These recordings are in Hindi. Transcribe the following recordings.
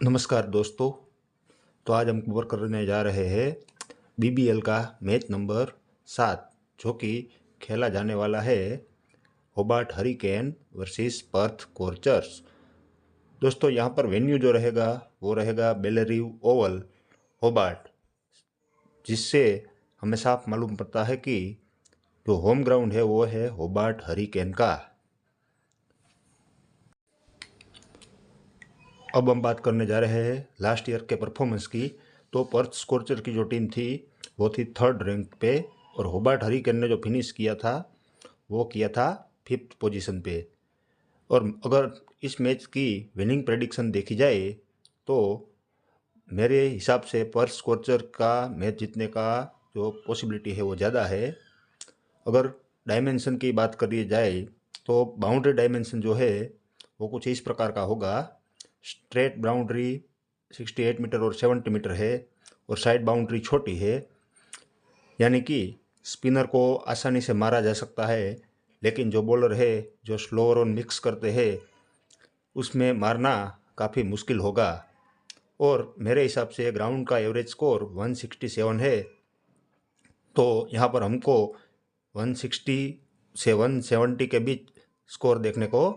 नमस्कार दोस्तों। तो आज हम कवर करने जा रहे हैं बीबीएल का मैच नंबर 7 जो कि खेला जाने वाला है Hobart hurricane versus Perth Scorchers. दोस्तों यहाँ पर वेन्यू जो रहेगा वो रहेगा बेलेरिव ओवल होबार्ट, जिससे हमें साफ मालूम पड़ता है कि जो होम ग्राउंड है वो है होबार्ट हरिकेन का। अब हम बात करने जा रहे हैं लास्ट ईयर के परफॉर्मेंस की। तो पर्थ स्कॉर्चर की जो टीम थी वो थी 3rd रैंक पे, और होबार्ट हरिकेन ने जो फिनिश किया था वो किया था 5th पोजीशन पे। और अगर इस मैच की विनिंग प्रेडिक्शन देखी जाए तो मेरे हिसाब से पर्थ स्कॉर्चर का मैच जीतने का जो पॉसिबिलिटी है वो ज़्यादा है। अगर डायमेंशन की बात करी जाए तो बाउंड्री डायमेंशन जो है वो कुछ इस प्रकार का होगा। स्ट्रेट बाउंड्री 68 मीटर और 70 मीटर है, और साइड बाउंड्री छोटी है, यानी कि स्पिनर को आसानी से मारा जा सकता है। लेकिन जो बॉलर है जो स्लोअर और मिक्स करते हैं उसमें मारना काफ़ी मुश्किल होगा। और मेरे हिसाब से ग्राउंड का एवरेज स्कोर 167 है, तो यहाँ पर हमको 160 से 170 के बीच स्कोर देखने को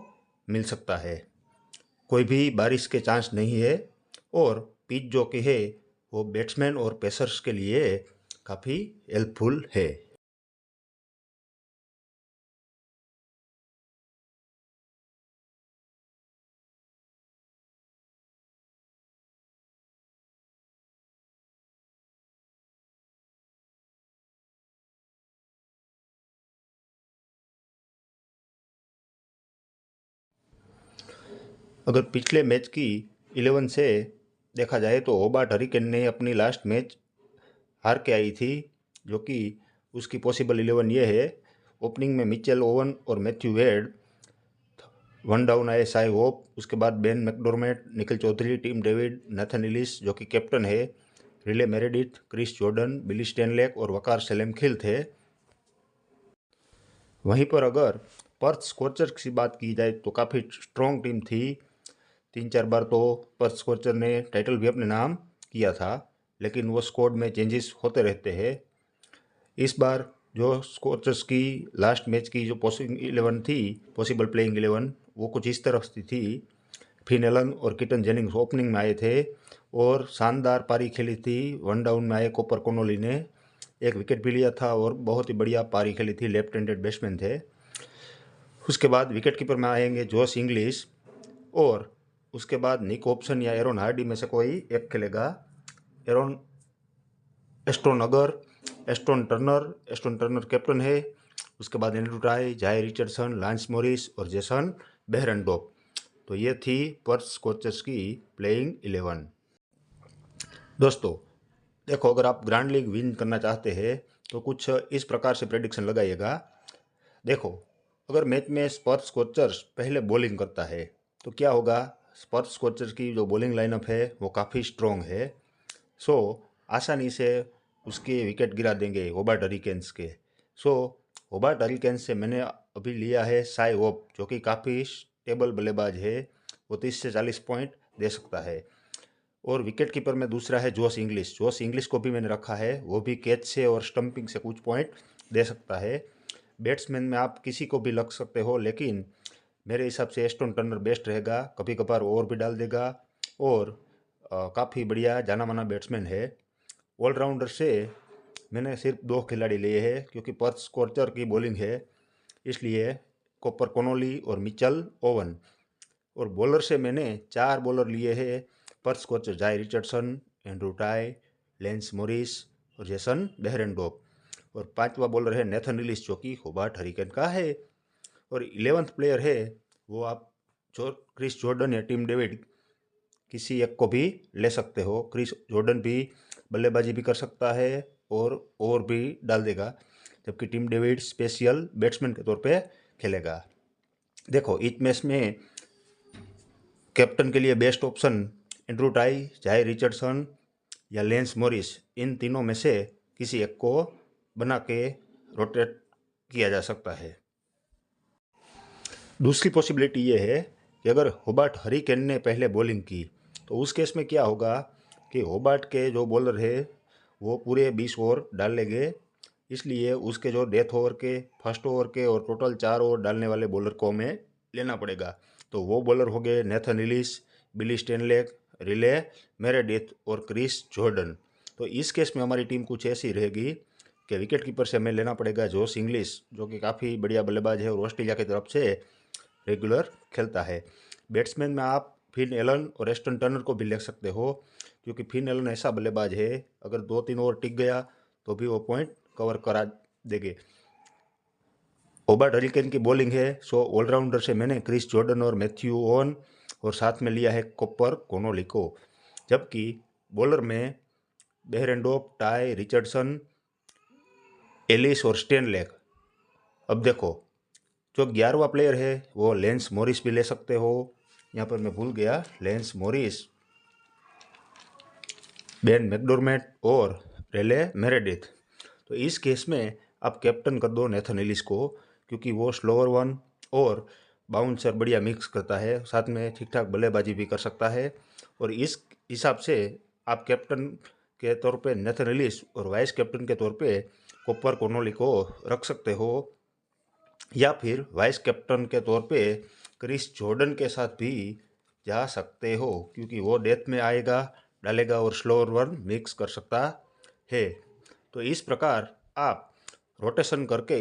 मिल सकता है। कोई भी बारिश के चांस नहीं है, और पिच जो कि है वो बैट्समैन और पेसर्स के लिए काफ़ी हेल्पफुल है। अगर पिछले मैच की 11 से देखा जाए तो होबार्ट हरिकेन ने अपनी लास्ट मैच हार के आई थी, जो कि उसकी पॉसिबल 11 ये है। ओपनिंग में मिचेल ओवन और मैथ्यू वेड, वन डाउन आए साई होप, उसके बाद Ben McDermott, Nikhil Chaudhary, Tim David, Nathan Ellis जो कि कैप्टन है, Riley Meredith, Chris Jordan, Billy Stanlake और वकार सेलेम खिल थे। वहीं पर अगर पर्थ स्कॉर्चर्स की बात की जाए तो काफ़ी स्ट्रॉन्ग टीम थी। 3-4 बार तो पर्थ स्कॉर्चर ने टाइटल भी अपने नाम किया था, लेकिन वो स्क्वाड में चेंजेस होते रहते हैं। इस बार जो स्कॉर्चर्स की लास्ट मैच की जो पॉसिबल 11 थी, पॉसिबल प्लेइंग 11, वो कुछ इस तरह से थी। फिन एलन और किटन जेनिंग्स ओपनिंग में आए थे और शानदार पारी खेली थी। वन डाउन में आए कॉपर कोनोली ने एक विकेट भी लिया था और बहुत ही बढ़िया पारी खेली थी, लेफ्ट हैंडेड बैट्समैन थे। उसके बाद विकेट कीपर में आएंगे जोश इंग्लिश, और उसके बाद निक ऑप्शन या एरोन हार्डी में से कोई एक खेलेगा। एरोन एस्टोन टर्नर कैप्टन है। उसके बाद एंड्रू टाई, जाय रिचर्डसन, लांस मॉरिस और जेसन बेहरनडोप। तो ये थी पर्थ स्कॉर्चर्स की प्लेइंग 11। दोस्तों देखो, अगर आप ग्रैंड लीग विन करना चाहते हैं तो कुछ इस प्रकार से प्रेडिक्शन लगाइएगा। देखो, अगर मैच में पर्थ स्कॉर्चर्स पहले बॉलिंग करता है तो क्या होगा। पर्थ स्कॉर्चर्स की जो बॉलिंग लाइनअप है वो काफ़ी स्ट्रॉन्ग है, सो आसानी से उसके विकेट गिरा देंगे होबार्ट हरिकेन्स के। सो होबार्ट हरिकेन्स से मैंने अभी लिया है साई होप, जो कि काफ़ी स्टेबल बल्लेबाज है, वो 30 से 40 पॉइंट दे सकता है। और विकेट कीपर में दूसरा है जोश इंग्लिश को भी मैंने रखा है, वो भी कैच से और स्टंपिंग से कुछ पॉइंट दे सकता है। बैट्समैन में आप किसी को भी लग सकते हो, लेकिन मेरे हिसाब से एस्टन टर्नर बेस्ट रहेगा, कभी कभार ओवर भी डाल देगा और काफ़ी बढ़िया जाना माना बैट्समैन है। ऑलराउंडर से मैंने सिर्फ 2 खिलाड़ी लिए हैं, क्योंकि पर्थ स्कॉर्चर की बॉलिंग है इसलिए कॉपर कोनोली और मिचेल ओवन। और बॉलर से मैंने 4 बॉलर लिए हैं, पर्थ स्कॉर्चर जाय Richardson, Andrew tie, lens Morris और जेसन बेहरनडोप। और 5वां बॉलर है नेथन इलिस, जो कि होबार्ट हरिकेन का है। और 11th प्लेयर है वो आप जो क्रिस जॉर्डन या टीम डेविड किसी एक को भी ले सकते हो। क्रिस जॉर्डन भी बल्लेबाजी भी कर सकता है और भी डाल देगा, जबकि टीम डेविड स्पेशल बैट्समैन के तौर पे खेलेगा। देखो, इस मैच में कैप्टन के लिए बेस्ट ऑप्शन एंड्रू टाई, जाय रिचर्डसन या लेंस मॉरिस, इन तीनों में से किसी एक को बना के रोटेट किया जा सकता है। दूसरी पॉसिबिलिटी ये है कि अगर होबार्ट हरिकेन ने पहले बॉलिंग की तो उस केस में क्या होगा कि होबार्ट के जो बॉलर है वो पूरे 20 ओवर डाल लेंगे, इसलिए उसके जो डेथ ओवर के, फर्स्ट ओवर के और टोटल 4 ओवर डालने वाले बॉलर को हमें लेना पड़ेगा। तो वो बॉलर हो गए नेथन इलिस, बिली स्टेनलेक, रिले मेरेडिथ और क्रिस जॉर्डन। तो इस केस में हमारी टीम कुछ ऐसी रहेगी कि विकेट कीपर से हमें लेना पड़ेगा जोश इंग्लिश, जो कि काफ़ी बढ़िया बल्लेबाज है और ऑस्ट्रेलिया की तरफ से रेगुलर खेलता है। बैट्समैन में आप फिन एलन और एस्टन टर्नर को भी ले सकते हो, क्योंकि फिन एलन ऐसा बल्लेबाज है अगर 2-3 ओवर टिक गया तो भी वो पॉइंट कवर करा देंगे। होबार्ट हरिकेन की बॉलिंग है, सो ऑलराउंडर से मैंने क्रिस जॉर्डन और मैथ्यू ओवन और साथ में लिया है कॉपर कोनोली को। जबकि बॉलर में बेहरेंडोप, टाई, रिचर्डसन, एलिस और स्टेनलेक। अब देखो जो 11वां प्लेयर है वो लेंस मॉरिस भी ले सकते हो। यहाँ पर मैं भूल गया, लेंस मॉरिस, बेन मैकडोरमेट और रेले मेरेडिथ। तो इस केस में आप कैप्टन कर दो नेथन एलिस को, क्योंकि वो स्लोअर वन और बाउंसर बढ़िया मिक्स करता है, साथ में ठीक ठाक बल्लेबाजी भी कर सकता है। और इस हिसाब से आप कैप्टन के तौर पे नेथन एलिस और वाइस कैप्टन के तौर पे कॉपर कोनोली को रख सकते हो, या फिर वाइस कैप्टन के तौर पे क्रिस जॉर्डन के साथ भी जा सकते हो, क्योंकि वो डेथ में आएगा, डालेगा और स्लोअर वन मिक्स कर सकता है। तो इस प्रकार आप रोटेशन करके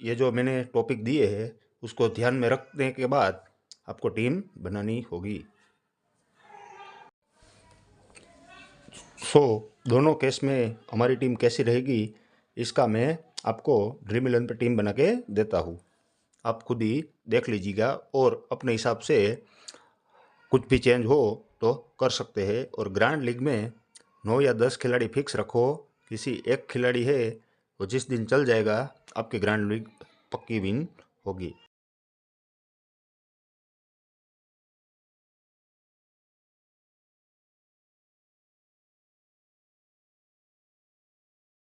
ये जो मैंने टॉपिक दिए हैं उसको ध्यान में रखने के बाद आपको टीम बनानी होगी। दोनों केस में हमारी टीम कैसी रहेगी इसका मैं आपको ड्रीम 11 पे टीम बना के देता हूँ, आप खुद ही देख लीजिएगा और अपने हिसाब से कुछ भी चेंज हो तो कर सकते हैं। और ग्रैंड लीग में 9 या 10 खिलाड़ी फिक्स रखो, किसी एक खिलाड़ी है वो जिस दिन चल जाएगा आपकी ग्रैंड लीग पक्की विन होगी।